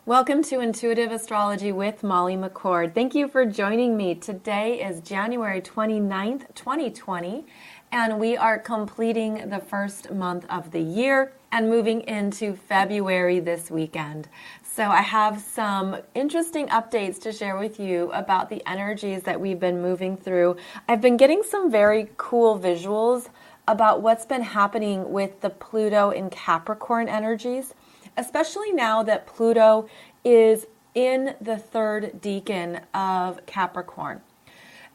Welcome to Intuitive Astrology with Molly McCord. Thank you for joining me. Today is January 29th, 2020, and we are completing the first month of the year and moving into February this weekend. So I have some interesting updates to share with you about the energies that we've been moving through. I've been getting some very cool visuals about what's been happening with the Pluto and Capricorn energies, especially now that Pluto is in the third decan of Capricorn.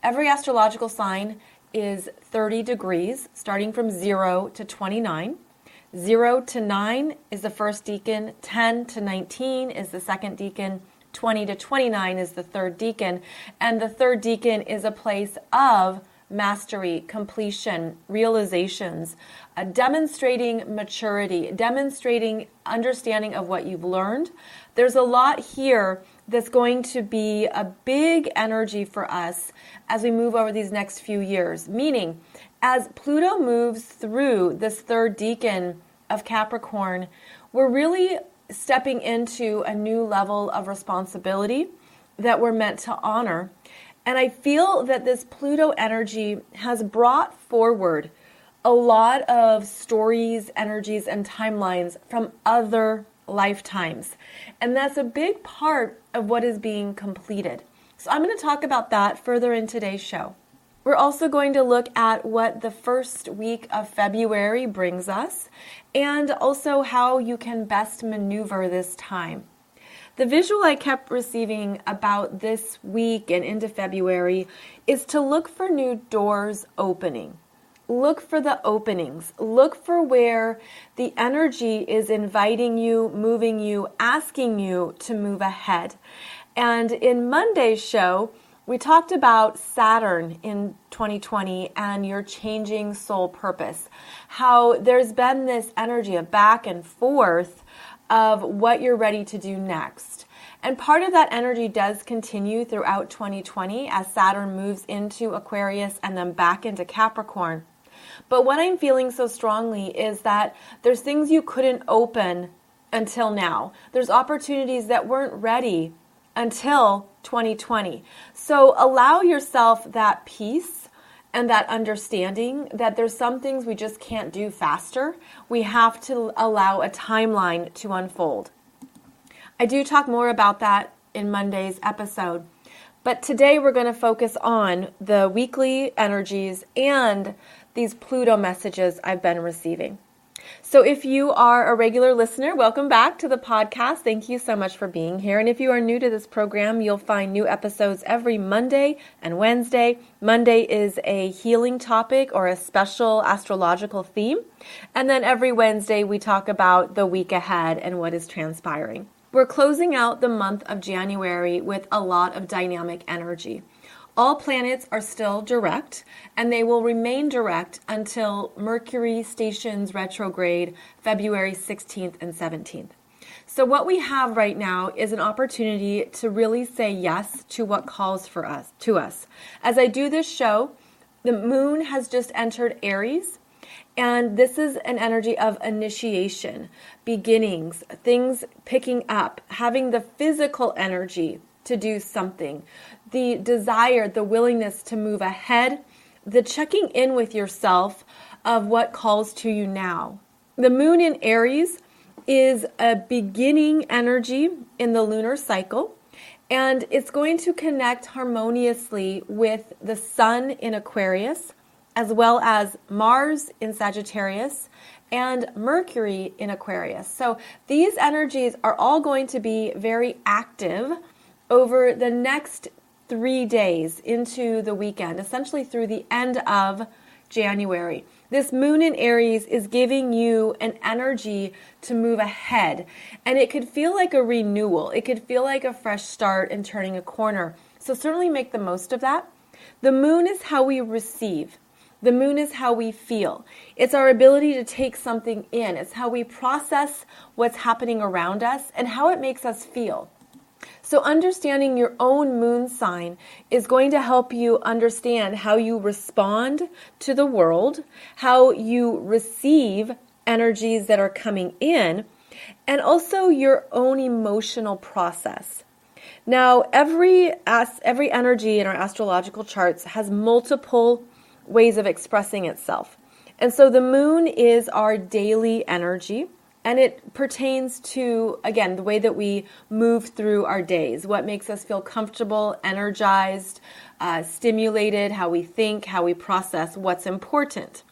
Every astrological sign is 30 degrees, starting from 0 to 29. 0 to 9 is the first decan, 10 to 19 is the second decan, 20 to 29 is the third decan, and the third decan is a place of mastery, completion, realizations, demonstrating maturity, demonstrating understanding of what you've learned. There's a lot here that's going to be a big energy for us as we move over these next few years. Meaning, as Pluto moves through this third decan of Capricorn, we're really stepping into a new level of responsibility that we're meant to honor. And I feel that this Pluto energy has brought forward a lot of stories, energies, and timelines from other lifetimes. And that's a big part of what is being completed. So I'm going to talk about that further in today's show. We're also going to look at what the first week of February brings us, and also how you can best maneuver this time. The visual I kept receiving about this week and into February is to look for new doors opening. Look for the openings. Look for where the energy is inviting you, moving you, asking you to move ahead. And in Monday's show, we talked about Saturn in 2020 and your changing soul purpose. How there's been this energy of back and forth of what you're ready to do next. And part of that energy does continue throughout 2020 as Saturn moves into Aquarius and then back into Capricorn. But what I'm feeling so strongly is that there's things you couldn't open until now. There's opportunities that weren't ready until 2020. So allow yourself that peace and that understanding that there's some things we just can't do faster. We have to allow a timeline to unfold. I do talk more about that in Monday's episode, but today we're going to focus on the weekly energies and these Pluto messages I've been receiving. So if you are a regular listener, welcome back to the podcast. Thank you so much for being here. And if you are new to this program, you'll find new episodes every Monday and Wednesday. Monday is a healing topic or a special astrological theme. And then every Wednesday, we talk about the week ahead and what is transpiring. We're closing out the month of January with a lot of dynamic energy. All planets are still direct, and they will remain direct until Mercury stations retrograde February 16th and 17th. So what we have right now is an opportunity to really say yes to what calls for us. As I do this show, the moon has just entered Aries, and this is an energy of initiation, beginnings, things picking up, having the physical energy to do something, the desire, the willingness to move ahead, the checking in with yourself of what calls to you now. The moon in Aries is a beginning energy in the lunar cycle, and it's going to connect harmoniously with the Sun in Aquarius, as well as Mars in Sagittarius and Mercury in Aquarius. So these energies are all going to be very active over the next 3 days into the weekend, essentially through the end of January. This moon in Aries is giving you an energy to move ahead, and it could feel like a renewal. It could feel like a fresh start and turning a corner. So certainly make the most of that. The moon is how we receive. The moon is how we feel. It's our ability to take something in. It's how we process what's happening around us and how it makes us feel. So understanding your own moon sign is going to help you understand how you respond to the world, how you receive energies that are coming in, and also your own emotional process. Now, every energy in our astrological charts has multiple ways of expressing itself. And so the moon is our daily energy, and it pertains to, again, the way that we move through our days, what makes us feel comfortable, energized, stimulated, how we think, how we process what's important.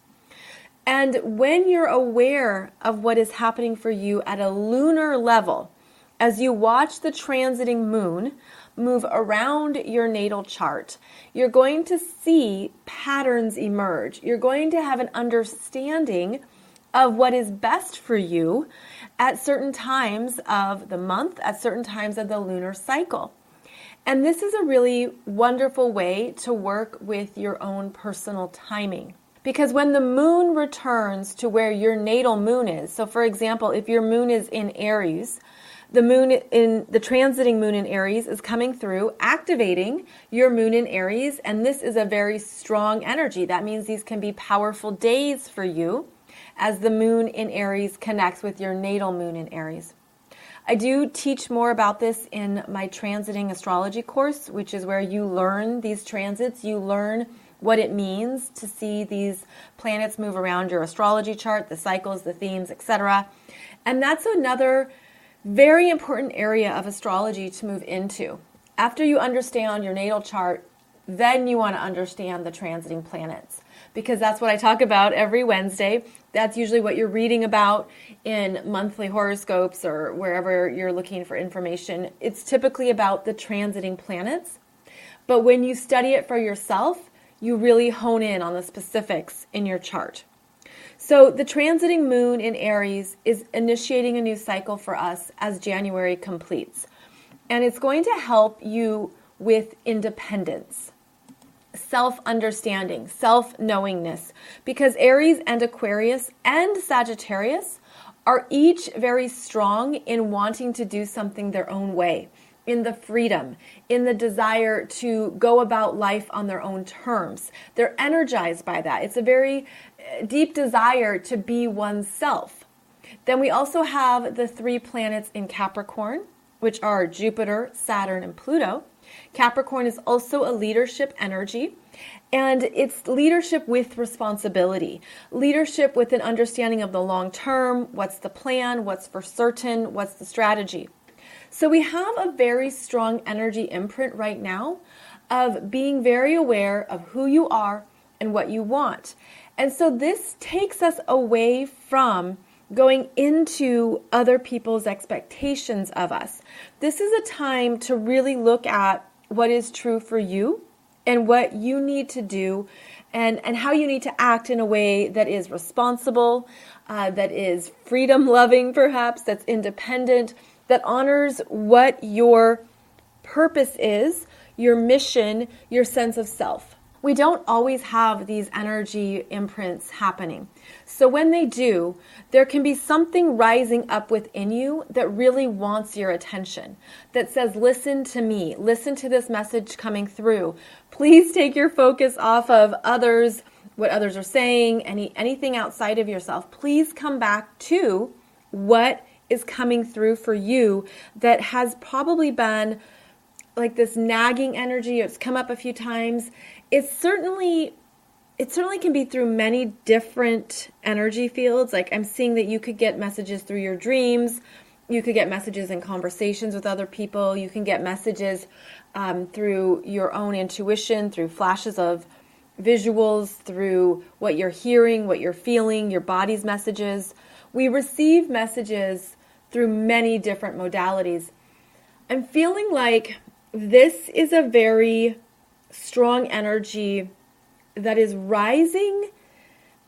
And when you're aware of what is happening for you at a lunar level, as you watch the transiting moon move around your natal chart, you're going to see patterns emerge. You're going to have an understanding of what is best for you at certain times of the month, at certain times of the lunar cycle. And this is a really wonderful way to work with your own personal timing. Because when the moon returns to where your natal moon is, so for example, if your moon is in Aries, the transiting moon in Aries is coming through, activating your moon in Aries, and this is a very strong energy. That means these can be powerful days for you as the moon in Aries connects with your natal moon in Aries. I do teach more about this in my transiting astrology course, which is where you learn these transits. You learn what it means to see these planets move around your astrology chart, the cycles, the themes, etc. And that's another very important area of astrology to move into. After you understand your natal chart, then you want to understand the transiting planets, because that's what I talk about every Wednesday. That's usually what you're reading about in monthly horoscopes or wherever you're looking for information. It's typically about the transiting planets. But when you study it for yourself, you really hone in on the specifics in your chart. So the transiting moon in Aries is initiating a new cycle for us as January completes. And it's going to help you with independence, self-understanding, self-knowingness, because Aries and Aquarius and Sagittarius are each very strong in wanting to do something their own way, in the freedom, in the desire to go about life on their own terms. They're energized by that. It's a very deep desire to be oneself. Then we also have the 3 planets in Capricorn, which are Jupiter, Saturn, and Pluto. Capricorn is also a leadership energy, and it's leadership with responsibility, leadership with an understanding of the long term, what's the plan, what's for certain, what's the strategy. So we have a very strong energy imprint right now of being very aware of who you are and what you want. And so this takes us away from going into other people's expectations of us. This is a time to really look at what is true for you and what you need to do and how you need to act in a way that is responsible, that is freedom-loving perhaps, that's independent, that honors what your purpose is, your mission, your sense of self. We don't always have these energy imprints happening. So when they do, there can be something rising up within you that really wants your attention, that says, listen to me, listen to this message coming through. Please take your focus off of others, what others are saying, anything outside of yourself. Please come back to what is coming through for you that has probably been like this nagging energy. It's come up a few times. It certainly can be through many different energy fields. Like I'm seeing that you could get messages through your dreams. You could get messages in conversations with other people. You can get messages through your own intuition, through flashes of visuals, through what you're hearing, what you're feeling, your body's messages. We receive messages through many different modalities. I'm feeling like this is a very strong energy that is rising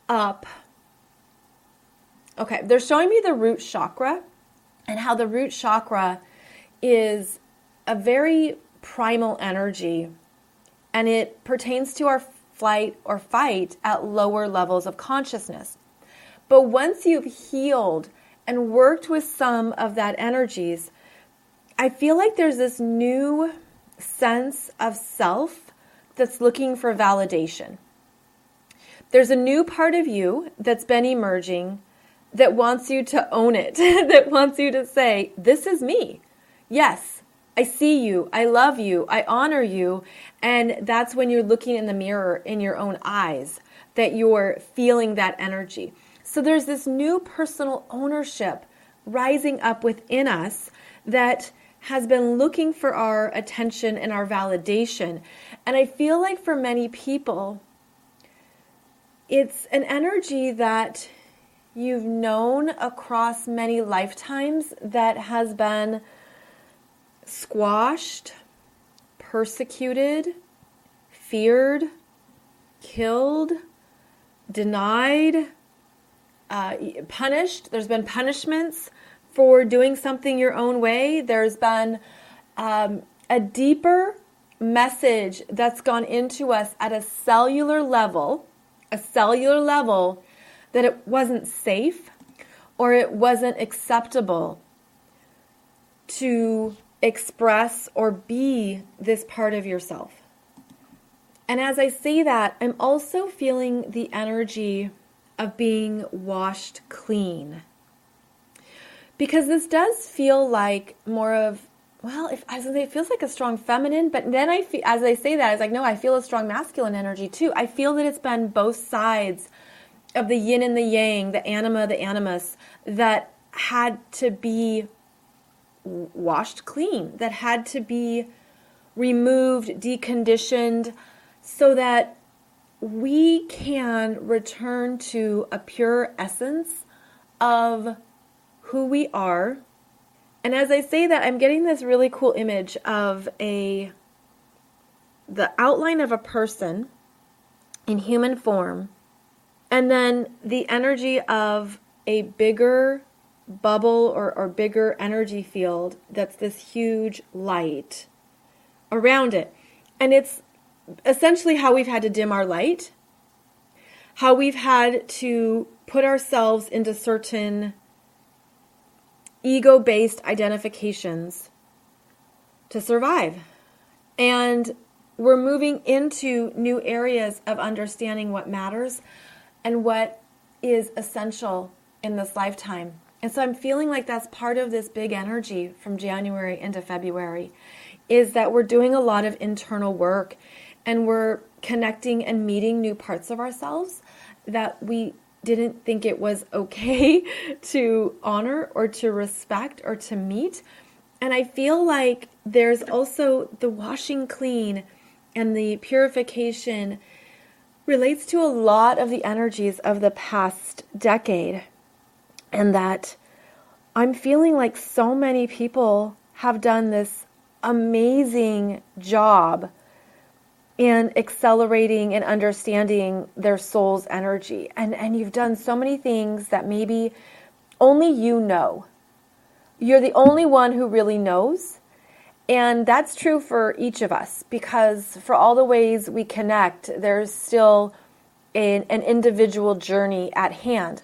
up. Okay, they're showing me the root chakra and how the root chakra is a very primal energy, and it pertains to our flight or fight at lower levels of consciousness. But once you've healed and worked with some of that energies, I feel like there's this new sense of self that's looking for validation. There's a new part of you that's been emerging that wants you to own it, that wants you to say, this is me. Yes, I see you. I love you. I honor you. And that's when you're looking in the mirror in your own eyes, that you're feeling that energy. So there's this new personal ownership rising up within us that has been looking for our attention and our validation. And I feel like for many people, it's an energy that you've known across many lifetimes that has been squashed, persecuted, feared, killed, denied, punished. There's been punishments for doing something your own way. There's been a deeper message that's gone into us at a cellular level that it wasn't safe or it wasn't acceptable to express or be this part of yourself. And as I say that, I'm also feeling the energy of being washed clean. Because this does feel like more of, well, if I was gonna say it feels like a strong feminine, but then I feel, as I say that, I was like, no, I feel a strong masculine energy too. I feel that it's been both sides of the yin and the yang, the anima, the animus, that had to be washed clean, that had to be removed, deconditioned, so that we can return to a pure essence of who we are. And as I say that, I'm getting this really cool image of the outline of a person in human form, and then the energy of a bigger bubble or bigger energy field that's this huge light around it. And it's essentially how we've had to dim our light, how we've had to put ourselves into certain ego-based identifications to survive. And we're moving into new areas of understanding what matters and what is essential in this lifetime. And so I'm feeling like that's part of this big energy from January into February, is that we're doing a lot of internal work and we're connecting and meeting new parts of ourselves that we didn't think it was okay to honor or to respect or to meet. And I feel like there's also the washing clean and the purification relates to a lot of the energies of the past decade. And that I'm feeling like so many people have done this amazing job in accelerating and understanding their soul's energy. And you've done so many things that maybe only you know. You're the only one who really knows. And that's true for each of us, because for all the ways we connect, there's still an individual journey at hand.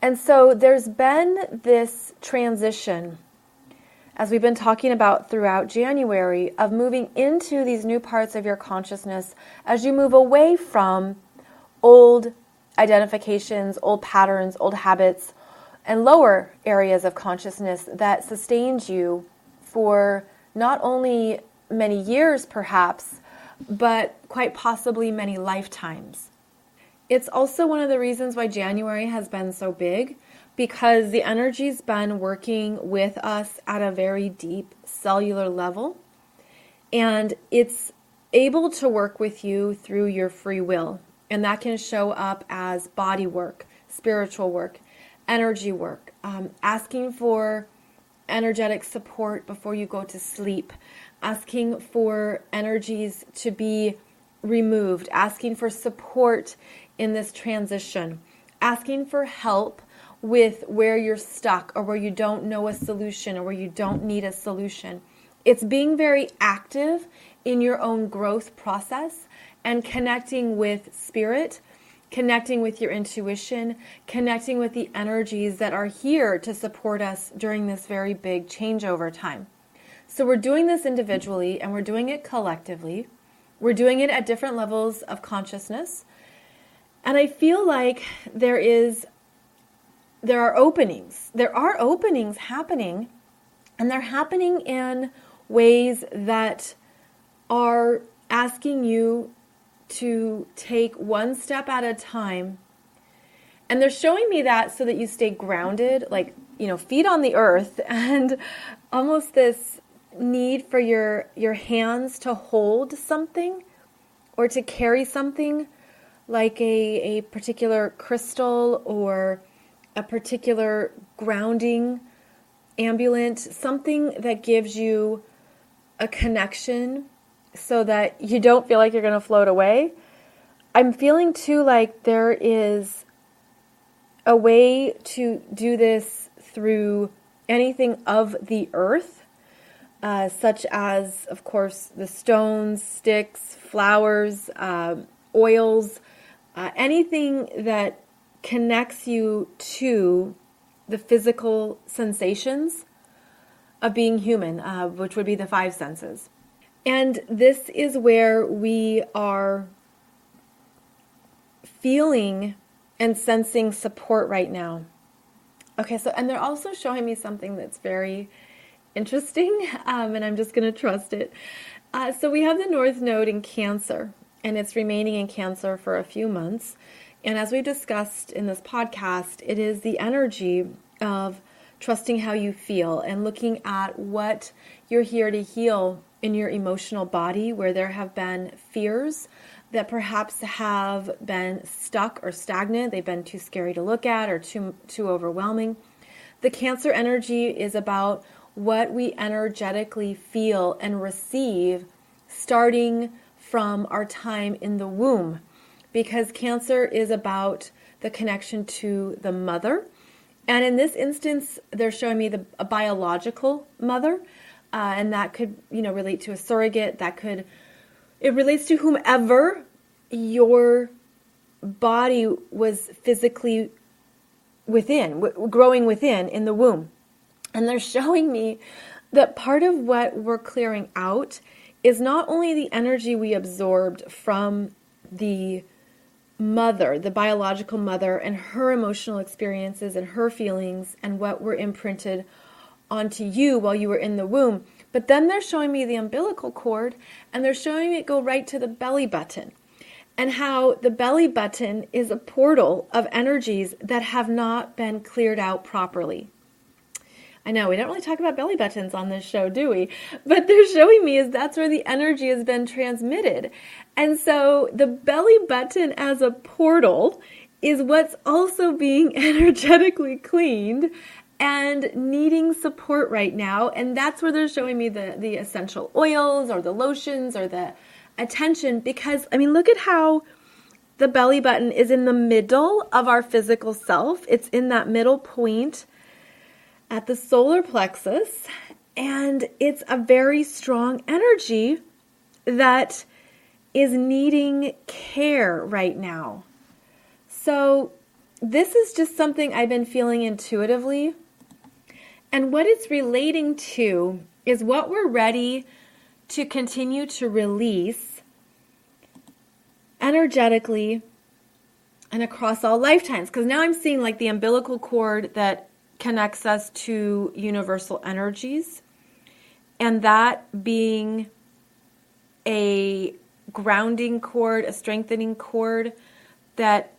And so there's been this transition, as we've been talking about throughout January, of moving into these new parts of your consciousness as you move away from old identifications, old patterns, old habits, and lower areas of consciousness that sustained you for not only many years perhaps, but quite possibly many lifetimes. It's also one of the reasons why January has been so big, because the energy's been working with us at a very deep cellular level, and it's able to work with you through your free will. And that can show up as body work, spiritual work, energy work, asking for energetic support before you go to sleep, asking for energies to be removed, asking for support in this transition, asking for help with where you're stuck or where you don't know a solution or where you don't need a solution. It's being very active in your own growth process and connecting with spirit, connecting with your intuition, connecting with the energies that are here to support us during this very big changeover time. So we're doing this individually and we're doing it collectively. We're doing it at different levels of consciousness. And I feel like there is there are openings. There are openings happening, and they're happening in ways that are asking you to take one step at a time. And they're showing me that so that you stay grounded, like, feet on the earth, and almost this need for your hands to hold something or to carry something, like a particular crystal or a particular grounding amulet, something that gives you a connection so that you don't feel like you're going to float away. I'm feeling too like there is a way to do this through anything of the earth, such as, of course, the stones, sticks, flowers, oils, anything that connects you to the physical sensations of being human, which would be the five senses. And this is where we are feeling and sensing support right now. Okay, and they're also showing me something that's very interesting, and I'm just going to trust it. So we have the North Node in Cancer, and it's remaining in Cancer for a few months. And as we discussed in this podcast, it is the energy of trusting how you feel and looking at what you're here to heal in your emotional body, where there have been fears that perhaps have been stuck or stagnant. They've been too scary to look at or too overwhelming. The Cancer energy is about what we energetically feel and receive starting from our time in the womb, because Cancer is about the connection to the mother. And in this instance, they're showing me a biological mother, and that could, relate to a surrogate. It relates to whomever your body was physically growing within in the womb. And they're showing me that part of what we're clearing out is not only the energy we absorbed from the mother, the biological mother, and her emotional experiences and her feelings and what were imprinted onto you while you were in the womb. But then they're showing me the umbilical cord, and they're showing me it go right to the belly button, and how the belly button is a portal of energies that have not been cleared out properly. I know we don't really talk about belly buttons on this show, do we? But they're showing me is that's where the energy has been transmitted. And so the belly button as a portal is what's also being energetically cleaned and needing support right now. And that's where they're showing me the essential oils or the lotions or the attention, because, look at how the belly button is in the middle of our physical self. It's in that middle point at the solar plexus, and it's a very strong energy that is needing care right now. So this is just something I've been feeling intuitively, and what it's relating to is what we're ready to continue to release energetically and across all lifetimes. Because now I'm seeing like the umbilical cord that connects us to universal energies, and that being a grounding cord, a strengthening cord that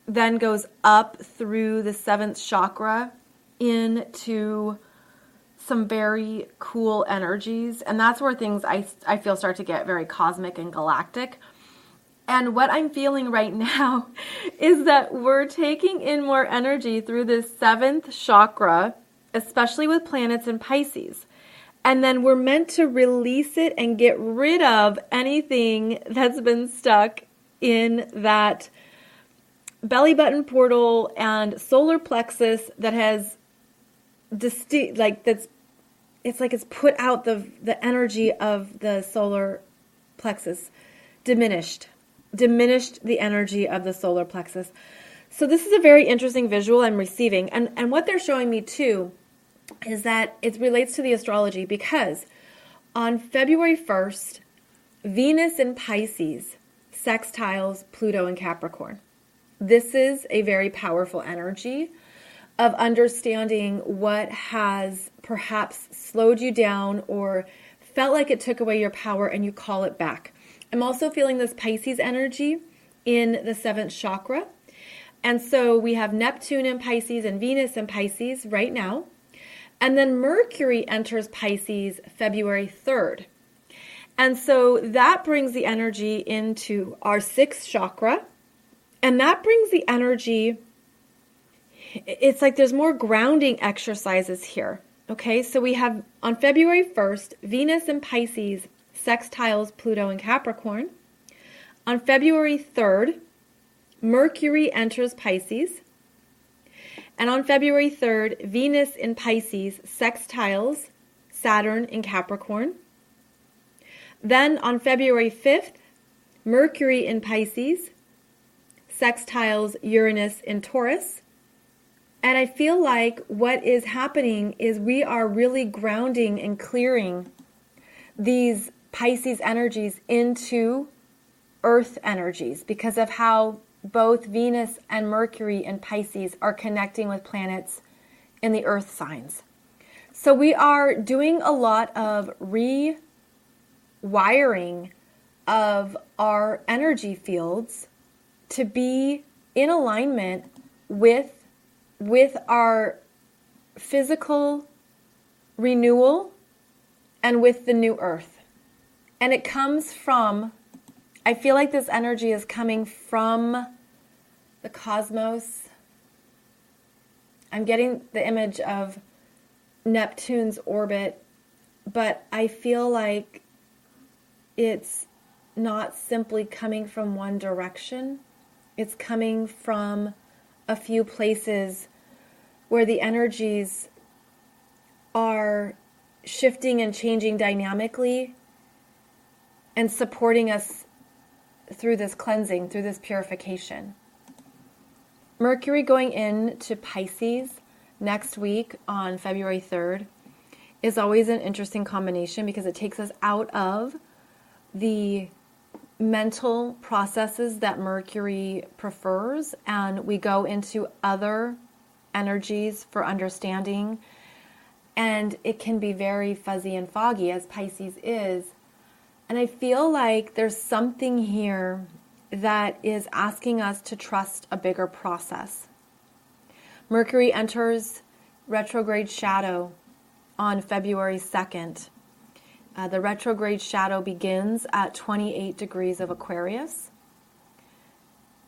then goes up through the seventh chakra into some very cool energies. And that's where things I feel start to get very cosmic and galactic. And what I'm feeling right now is that we're taking in more energy through this seventh chakra, especially with planets in Pisces. And then we're meant to release it and get rid of anything that's been stuck in that belly button portal and solar plexus that has it's put out the energy of the solar plexus, diminished the energy of the solar plexus. So this is a very interesting visual I'm receiving. And what they're showing me too is that it relates to the astrology, because on February 1st, Venus in Pisces sextiles Pluto in Capricorn. This is a very powerful energy. of understanding what has perhaps slowed you down or felt like it took away your power, and you call it back. I'm also feeling this Pisces energy in the 7th chakra. And so we have Neptune in Pisces and Venus in Pisces right now. And then Mercury enters Pisces February 3rd. And so that brings the energy into our 6th chakra. And that brings the energy, it's like there's more grounding exercises here. Okay, so we have on February 1st, Venus in Pisces sextiles Pluto and Capricorn. On February 3rd, Mercury enters Pisces. And on February 3rd, Venus in Pisces sextiles Saturn in Capricorn. Then on February 5th, Mercury in Pisces sextiles Uranus in Taurus. And I feel like what is happening is we are really grounding and clearing these Pisces energies into Earth energies because of how both Venus and Mercury in Pisces are connecting with planets in the Earth signs. So we are doing a lot of rewiring of our energy fields to be in alignment with our physical renewal and with the new Earth. And it comes from, I feel like this energy is coming from the cosmos. I'm getting the image of Neptune's orbit, but I feel like it's not simply coming from one direction. It's coming from a few places where the energies are shifting and changing dynamically and supporting us through this cleansing, through this purification. Mercury going into Pisces next week on February 3rd is always an interesting combination because it takes us out of the mental processes that Mercury prefers, and we go into other energies for understanding, and it can be very fuzzy and foggy as Pisces is. And I feel like there's something here that is asking us to trust a bigger process. Mercury enters retrograde shadow on February 2nd. The retrograde shadow begins at 28 degrees of Aquarius.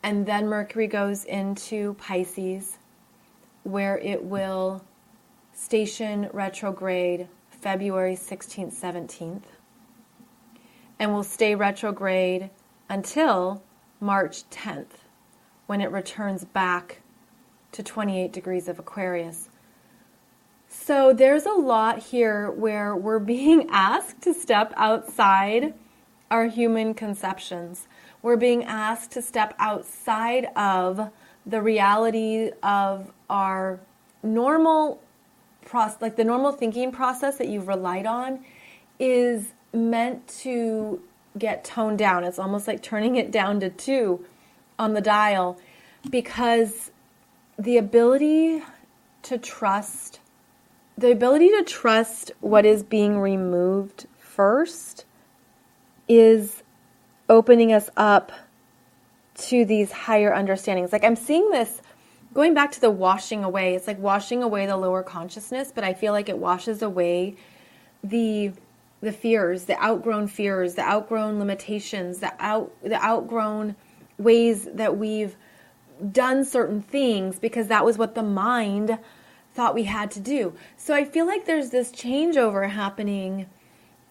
And then Mercury goes into Pisces, where it will station retrograde February 16th, 17th. And will stay retrograde until March 10th, when it returns back to 28 degrees of Aquarius. So there's a lot here where we're being asked to step outside our human conceptions. We're being asked to step outside of the reality of our normal process, like the normal thinking process that you've relied on is meant to get toned down. It's almost like turning it down to 2 on the dial, because the ability to trust what is being removed first is opening us up to these higher understandings. Like I'm seeing this going back to the washing away. It's like washing away the lower consciousness, but I feel like it washes away the fears, the outgrown limitations, the outgrown ways that we've done certain things because that was what the mind thought we had to do. So I feel like there's this changeover happening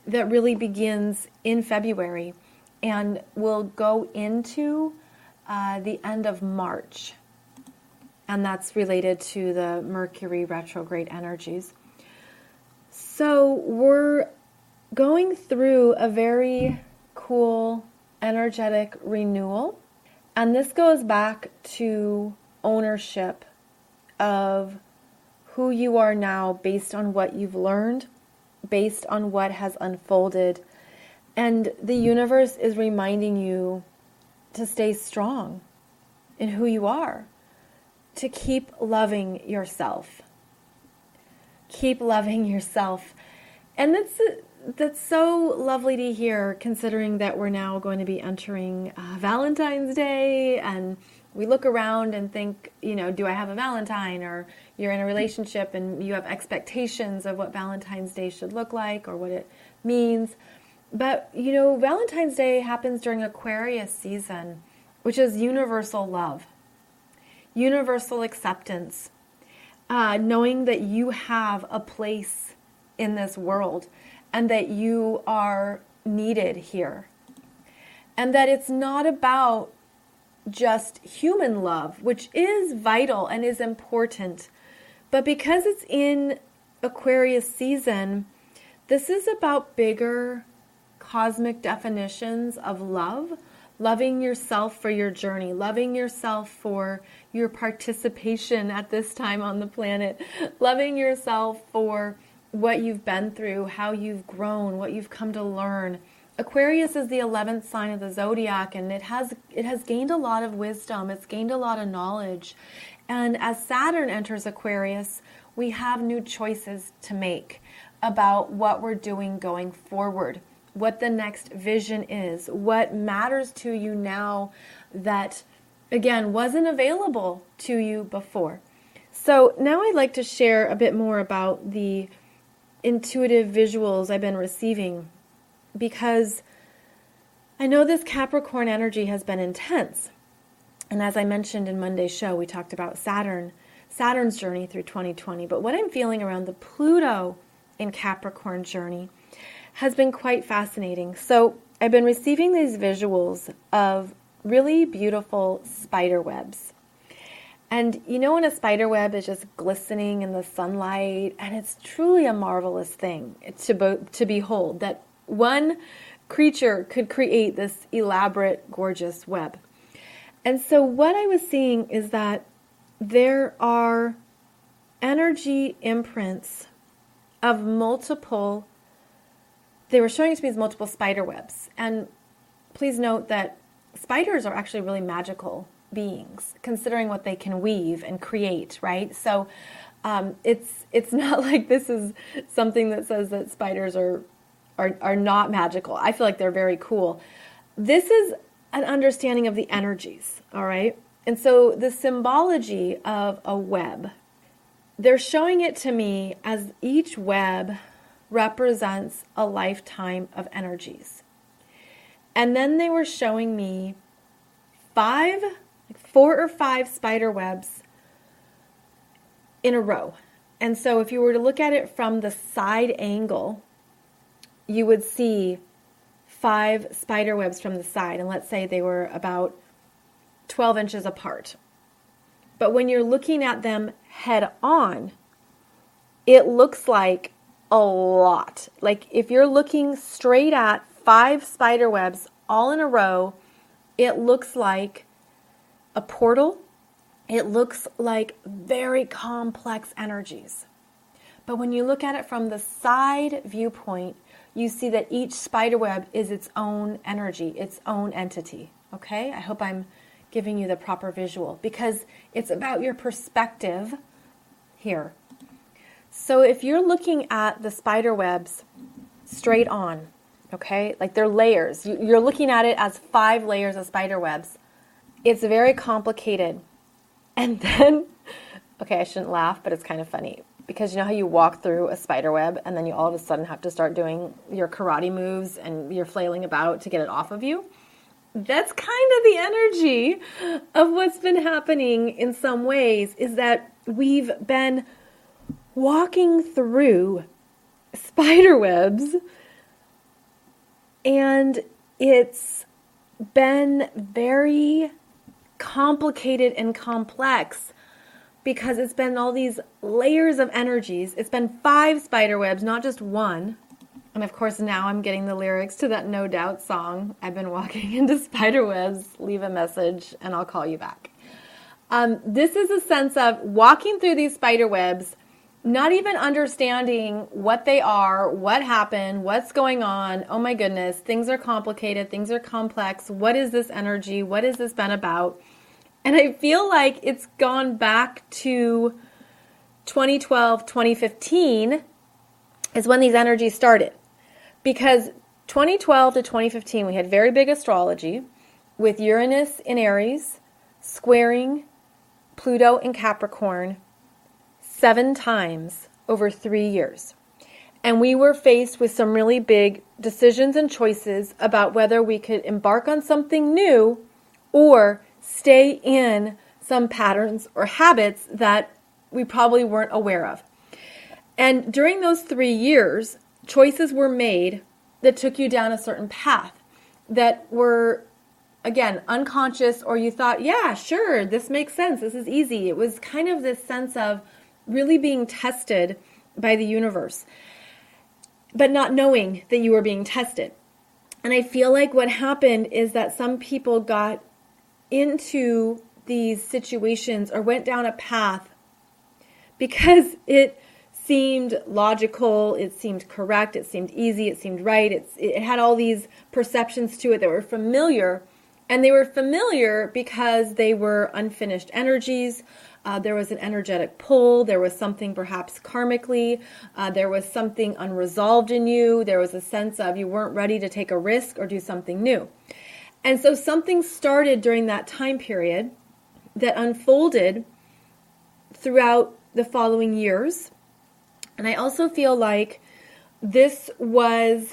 that really begins in February and will go into the end of March. And that's related to the Mercury retrograde energies. So we're going through a very cool energetic renewal. And this goes back to ownership of who you are now based on what you've learned, based on what has unfolded. And the universe is reminding you to stay strong in who you are, to keep loving yourself. Keep loving yourself. And that's so lovely to hear, considering that we're now going to be entering Valentine's Day, and we look around and think, do I have a Valentine? Or you're in a relationship and you have expectations of what Valentine's Day should look like or what it means. But, Valentine's Day happens during Aquarius season, which is universal love, universal acceptance, knowing that you have a place in this world and that you are needed here. And that it's not about just human love, which is vital and is important. But because it's in Aquarius season, this is about bigger cosmic definitions of love, loving yourself for your journey, loving yourself for your participation at this time on the planet, loving yourself for what you've been through, how you've grown, what you've come to learn. Aquarius is the 11th sign of the zodiac, and it has gained a lot of wisdom. It's gained a lot of knowledge. And as Saturn enters Aquarius, we have new choices to make about what we're doing going forward, what the next vision is, what matters to you now that, again, wasn't available to you before. So now I'd like to share a bit more about the intuitive visuals I've been receiving, because I know this Capricorn energy has been intense. And as I mentioned in Monday's show, we talked about Saturn's journey through 2020. But what I'm feeling around the Pluto in Capricorn journey has been quite fascinating. So I've been receiving these visuals of really beautiful spider webs. And when a spider web is just glistening in the sunlight, and it's truly a marvelous thing to behold, that one creature could create this elaborate, gorgeous web. And so what I was seeing is that there are energy imprints of multiple, they were showing it to me as multiple spider webs. And please note that spiders are actually really magical beings, considering what they can weave and create, right? So it's not like this is something that says that spiders are not magical. I feel like they're very cool. This is an understanding of the energies, all right? And so the symbology of a web, they're showing it to me as each web represents a lifetime of energies. And then they were showing me 4 or 5 spider webs in a row. And so if you were to look at it from the side angle, you would see 5 spider webs from the side. And let's say they were about 12 inches apart. But when you're looking at them head on, it looks like a lot. Like if you're looking straight at 5 spider webs all in a row, it looks like a portal. It looks like very complex energies. But when you look at it from the side viewpoint, you see that each spider web is its own energy, its own entity. Okay? I hope I'm giving you the proper visual, because it's about your perspective here. So if you're looking at the spider webs straight on, okay, like they're layers, you're looking at it as 5 layers of spider webs. It's very complicated. And then, okay, I shouldn't laugh, but it's kind of funny, because you know how you walk through a spider web and then you all of a sudden have to start doing your karate moves and you're flailing about to get it off of you? That's kind of the energy of what's been happening in some ways, is that we've been walking through spider webs, and it's been very complicated and complex because it's been all these layers of energies. It's been 5 spider webs, not just one. And of course, now I'm getting the lyrics to that No Doubt song. I've been walking into spider webs, leave a message, and I'll call you back. This is a sense of walking through these spider webs, not even understanding what they are, what happened, what's going on. Oh my goodness, things are complicated, things are complex. What is this energy? What has this been about? And I feel like it's gone back to 2012, 2015 is when these energies started. Because 2012 to 2015, we had very big astrology with Uranus in Aries, squaring Pluto in Capricorn 7 times over 3 years. And we were faced with some really big decisions and choices about whether we could embark on something new or stay in some patterns or habits that we probably weren't aware of. And during those 3 years, choices were made that took you down a certain path that were, again, unconscious, or you thought, yeah, sure, this makes sense, this is easy. It was kind of this sense of really being tested by the universe, but not knowing that you were being tested. And I feel like what happened is that some people got into these situations or went down a path because it seemed logical, it seemed correct, it seemed easy, it seemed right, it had all these perceptions to it that were familiar, and they were familiar because they were unfinished energies. There was an energetic pull, there was something perhaps karmically, there was something unresolved in you, there was a sense of you weren't ready to take a risk or do something new. And so something started during that time period that unfolded throughout the following years. And I also feel like this was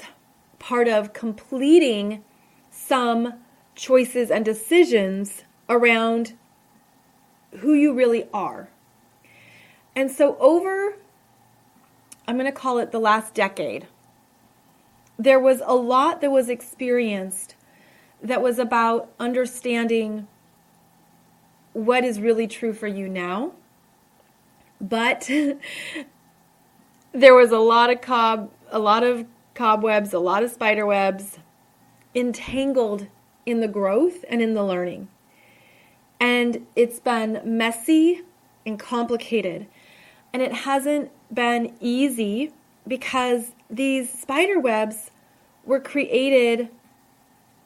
part of completing some choices and decisions around who you really are. And so over, I'm going to call it the last decade, there was a lot that was experienced that was about understanding what is really true for you now. But there was a lot of cobwebs, a lot of spider webs entangled in the growth and in the learning. And it's been messy and complicated. And it hasn't been easy because these spider webs were created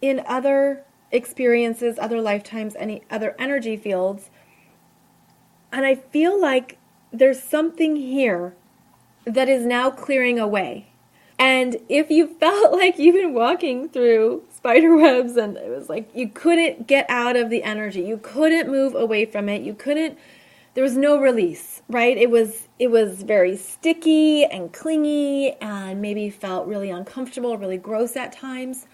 in other experiences, other lifetimes, any other energy fields. And I feel like there's something here that is now clearing away. And if you felt like you've been walking through spider webs and it was like you couldn't get out of the energy, you couldn't move away from it, there was no release, right? It was very sticky and clingy and maybe felt really uncomfortable, really gross at times.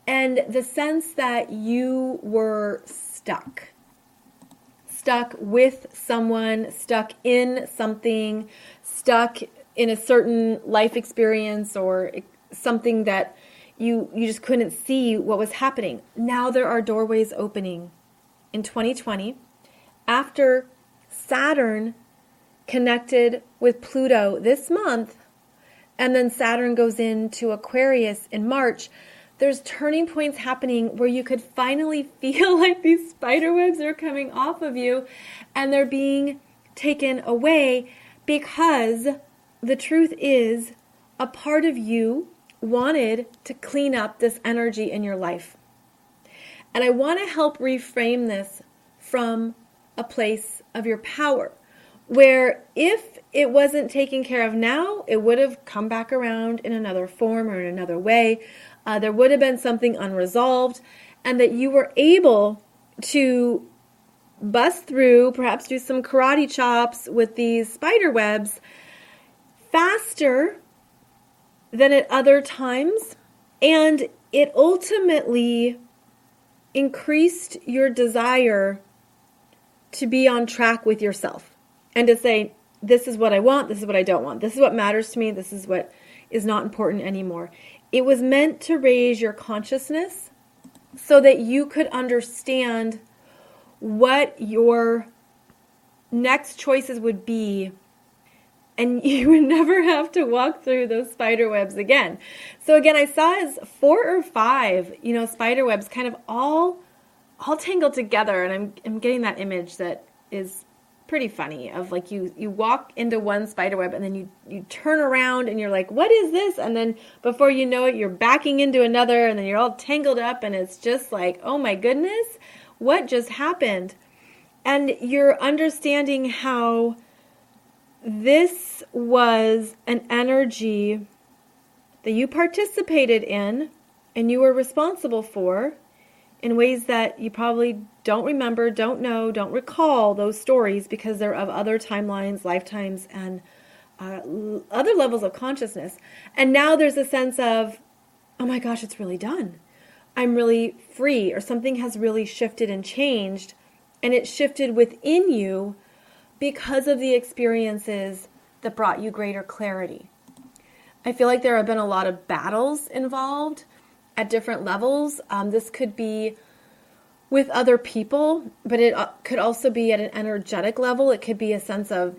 And the sense that you were stuck with someone, stuck in something, stuck in a certain life experience or something that you just couldn't see what was happening. Now there are doorways opening in 2020 after Saturn connected with Pluto this month, and then Saturn goes into Aquarius in March. There's turning points happening where you could finally feel like these spider webs are coming off of you and they're being taken away, because the truth is a part of you wanted to clean up this energy in your life. And I want to help reframe this from a place of your power, where if it wasn't taken care of now, it would have come back around in another form or in another way. There would have been something unresolved, and that you were able to bust through, perhaps do some karate chops with these spider webs faster than at other times. And it ultimately increased your desire to be on track with yourself and to say, this is what I want, this is what I don't want, this is what matters to me, this is what is not important anymore. It was meant to raise your consciousness so that you could understand what your next choices would be, and you would never have to walk through those spider webs again. So again, I saw as 4 or 5, spider webs kind of all tangled together, and I'm getting that image that is pretty funny of like you walk into one spider web and then you turn around and you're like, what is this? And then before you know it, you're backing into another, and then you're all tangled up, and it's just like, oh my goodness, what just happened? And you're understanding how this was an energy that you participated in and you were responsible for in ways that you probably don't remember, don't know, don't recall those stories because they're of other timelines, lifetimes, and other levels of consciousness. And now there's a sense of, oh my gosh, it's really done. I'm really free, or something has really shifted and changed, and it shifted within you because of the experiences that brought you greater clarity. I feel like there have been a lot of battles involved at different levels. This could be with other people, but it could also be at an energetic level. It could be a sense of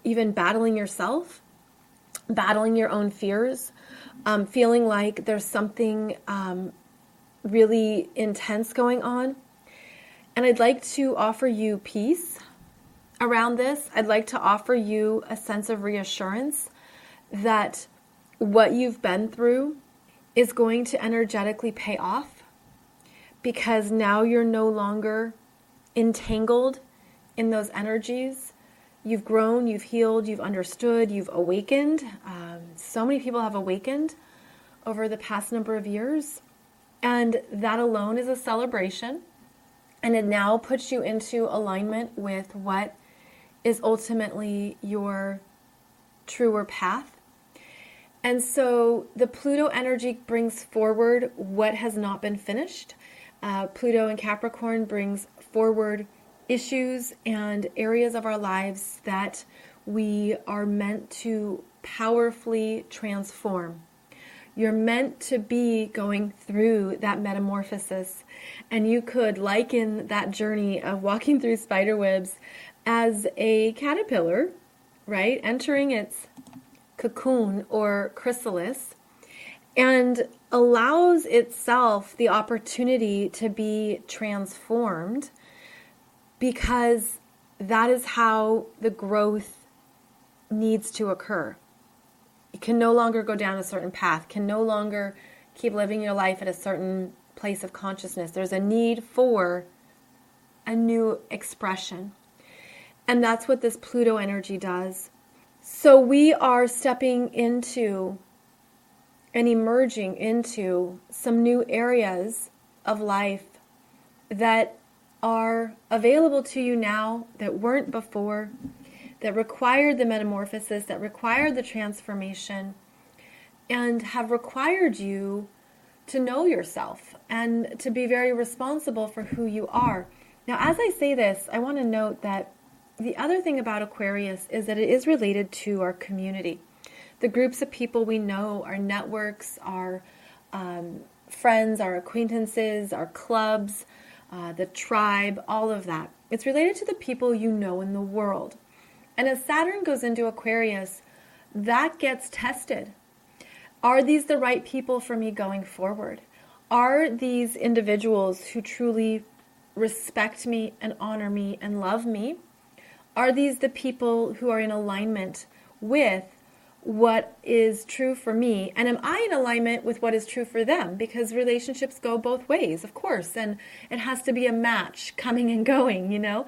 even battling yourself, battling your own fears, feeling like there's something really intense going on. And I'd like to offer you peace around this. I'd like to offer you a sense of reassurance that what you've been through is going to energetically pay off, because now you're no longer entangled in those energies. You've grown, you've healed, you've understood, you've awakened. So many people have awakened over the past number of years, and that alone is a celebration. And it now puts you into alignment with what is ultimately your truer path. And so the Pluto energy brings forward what has not been finished. Pluto in Capricorn brings forward issues and areas of our lives that we are meant to powerfully transform. You're meant to be going through that metamorphosis, and you could liken that journey of walking through spider webs as a caterpillar, right? Entering its cocoon or chrysalis, and allows itself the opportunity to be transformed, because that is how the growth needs to occur. You can no longer go down a certain path, can no longer keep living your life at a certain place of consciousness. There's a need for a new expression. And that's what this Pluto energy does. So we are stepping into and emerging into some new areas of life that are available to you now that weren't before, that required the metamorphosis, that required the transformation, and have required you to know yourself and to be very responsible for who you are. Now, as I say this, I want to note that the other thing about Aquarius is that it is related to our community. The groups of people we know, our networks, our friends, our acquaintances, our clubs, the tribe, all of that. It's related to the people you know in the world. And as Saturn goes into Aquarius, that gets tested. Are these the right people for me going forward? Are these individuals who truly respect me and honor me and love me? Are these the people who are in alignment with what is true for me? And am I in alignment with what is true for them? Because relationships go both ways, of course, and it has to be a match coming and going, you know?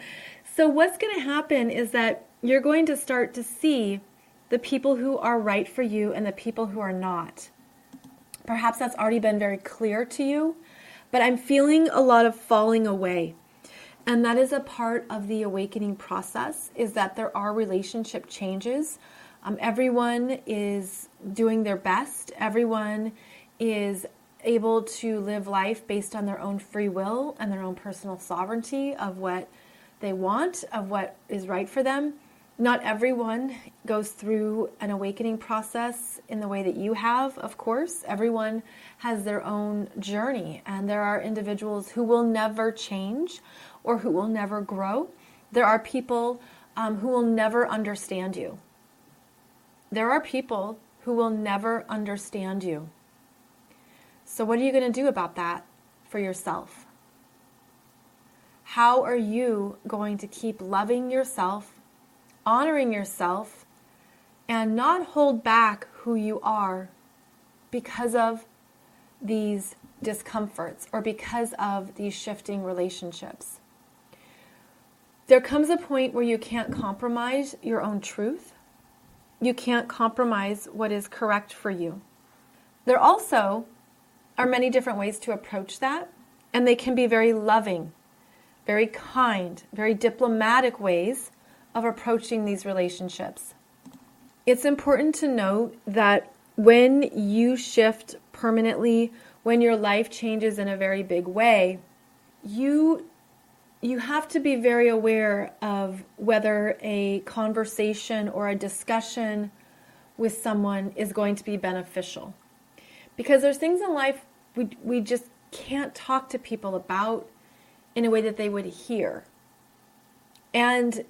So what's going to happen is that you're going to start to see the people who are right for you and the people who are not. Perhaps that's already been very clear to you, but I'm feeling a lot of falling away. And that is a part of the awakening process, is that there are relationship changes. Everyone is doing their best. Everyone is able to live life based on their own free will and their own personal sovereignty of what they want, of what is right for them. Not everyone goes through an awakening process in the way that you have, of course. Everyone has their own journey, and there are individuals who will never change or who will never grow. There are people who will never understand you. There are people who will never understand you. So what are you going to do about that for yourself? How are you going to keep loving yourself, honoring yourself, and not hold back who you are because of these discomforts or because of these shifting relationships? there comes a point where you can't compromise your own truth. You can't compromise what is correct for you. There also are many different ways to approach that, and they can be very loving, very kind, very diplomatic ways of approaching these relationships. It's important to note that when you shift permanently, when your life changes in a very big way, you have to be very aware of whether a conversation or a discussion with someone is going to be beneficial. Because there's things in life we just can't talk to people about in a way that they would hear. And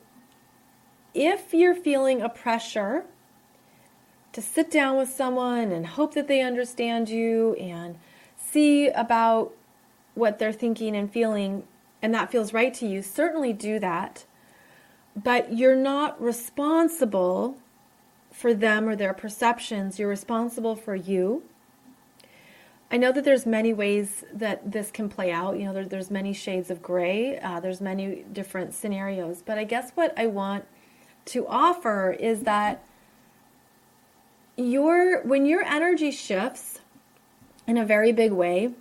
if you're feeling a pressure to sit down with someone and hope that they understand you and see about what they're thinking and feeling, and that feels right to you, certainly do that. But you're not responsible for them or their perceptions. You're responsible for you. I know that there's many ways that this can play out. You know, there's many shades of gray. There's many different scenarios. But I guess what I want to offer is that when your energy shifts in a very big way,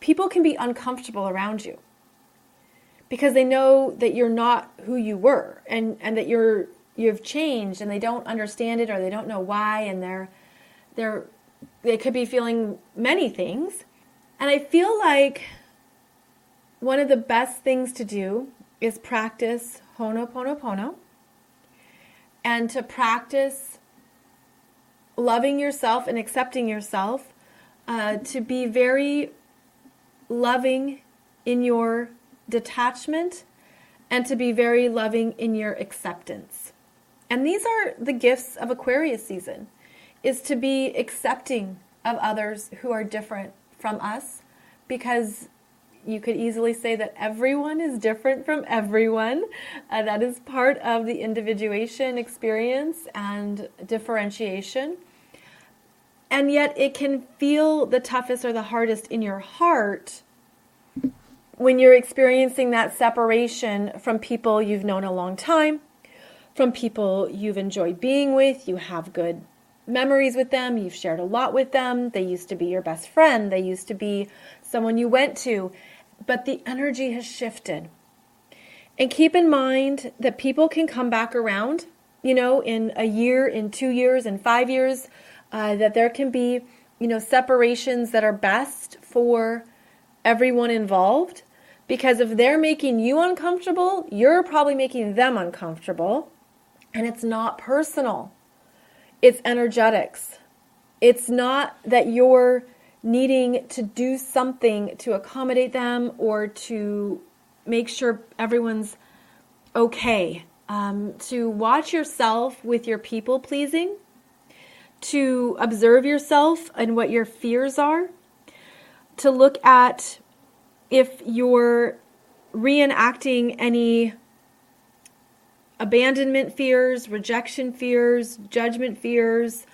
people can be uncomfortable around you because they know that you're not who you were and that you've changed, and they don't understand it or they don't know why, and they could be feeling many things. And I feel like one of the best things to do is practice Ho'oponopono, and to practice loving yourself and accepting yourself, to be very loving in your detachment and to be very loving in your acceptance. And these are the gifts of Aquarius season, is to be accepting of others who are different from us, because you could easily say that everyone is different from everyone. That is part of the individuation experience and differentiation. And yet it can feel the toughest or the hardest in your heart when you're experiencing that separation from people you've known a long time, from people you've enjoyed being with, you have good memories with them, you've shared a lot with them, they used to be your best friend, they used to be someone you went to, but the energy has shifted. And keep in mind that people can come back around, in a year, in 2 years, in 5 years, that there can be, separations that are best for everyone involved, because if they're making you uncomfortable, you're probably making them uncomfortable, and it's not personal. It's energetics. It's not that you're needing to do something to accommodate them or to make sure everyone's okay. To watch yourself with your people pleasing, to observe yourself and what your fears are, to look at if you're reenacting any abandonment fears, rejection fears, judgment fears.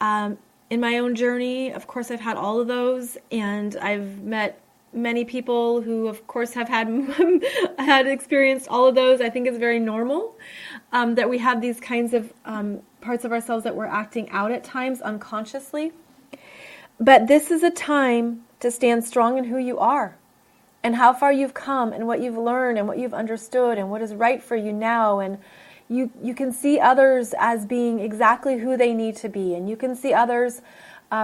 In my own journey, of course, I've had all of those, and I've met many people who, of course, have had experienced all of those. I think it's very normal that we have these kinds of parts of ourselves that we're acting out at times unconsciously. But this is a time to stand strong in who you are and how far you've come and what you've learned and what you've understood and what is right for you now. And you can see others as being exactly who they need to be, and you can see others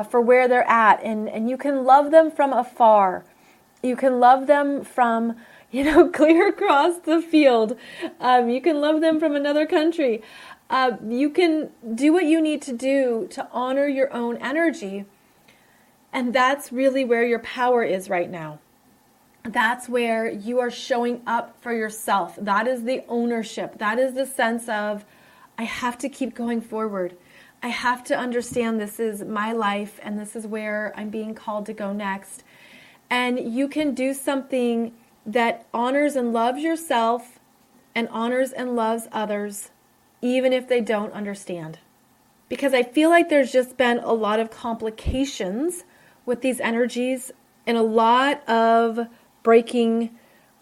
for where they're at, and you can love them from afar. You can love them from, clear across the field. You can love them from another country. You can do what you need to do to honor your own energy. And that's really where your power is right now. That's where you are showing up for yourself. That is the ownership. That is the sense of, I have to keep going forward. I have to understand this is my life and this is where I'm being called to go next. And you can do something that honors and loves yourself and honors and loves others, even if they don't understand. Because I feel like there's just been a lot of complications with these energies and a lot of breaking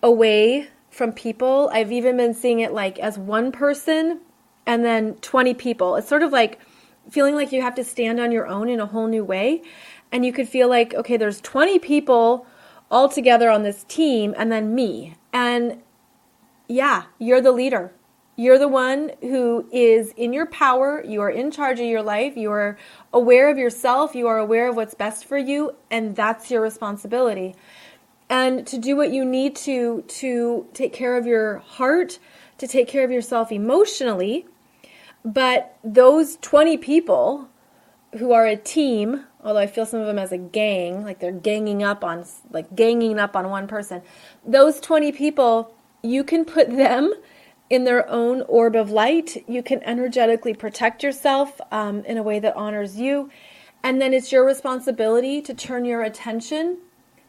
away from people. I've even been seeing it like as one person and then 20 people. It's sort of like feeling like you have to stand on your own in a whole new way. And you could feel like, okay, there's 20 people all together on this team and then me. And yeah, you're the leader. You're the one who is in your power. You are in charge of your life. You are aware of yourself. You are aware of what's best for you. And that's your responsibility. And to do what you need to take care of your heart, to take care of yourself emotionally. But those 20 people who are a team, although I feel some of them as a gang, like they're ganging up on one person. Those 20 people, you can put them in their own orb of light. You can energetically protect yourself in a way that honors you. And then it's your responsibility to turn your attention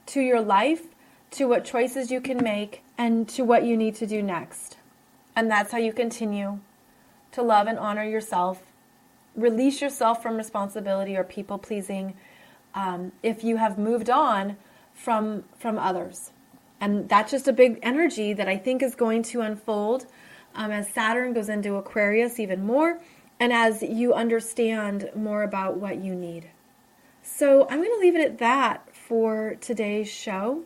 to your life, to what choices you can make, and to what you need to do next. And that's how you continue to love and honor yourself. Release yourself from responsibility or people pleasing if you have moved on from others. And that's just a big energy that I think is going to unfold as Saturn goes into Aquarius even more, and as you understand more about what you need. So I'm going to leave it at that for today's show.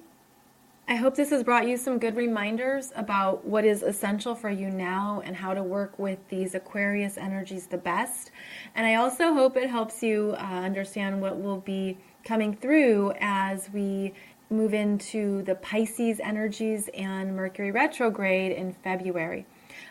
I hope this has brought you some good reminders about what is essential for you now and how to work with these Aquarius energies the best. And I also hope it helps you understand what will be coming through as we move into the Pisces energies and Mercury retrograde in February.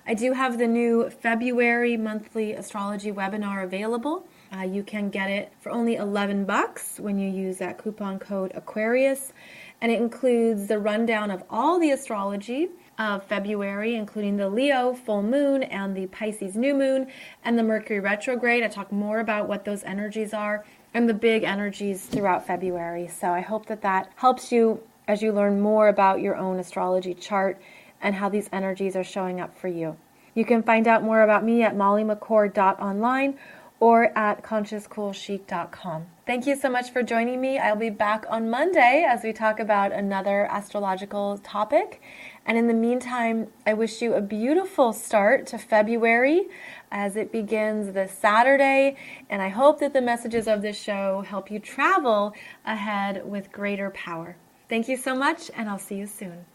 I do have the new February monthly astrology webinar available. You can get it for only $11 when you use that coupon code Aquarius. And it includes the rundown of all the astrology of February, including the Leo full moon and the Pisces new moon and the Mercury retrograde. I talk more about what those energies are and the big energies throughout February. So I hope that helps you as you learn more about your own astrology chart and how these energies are showing up for you. You can find out more about me at mollymccord.online or at consciouscoolchic.com. Thank you so much for joining me. I'll be back on Monday as we talk about another astrological topic. And in the meantime, I wish you a beautiful start to February as it begins this Saturday. And I hope that the messages of this show help you travel ahead with greater power. Thank you so much, and I'll see you soon.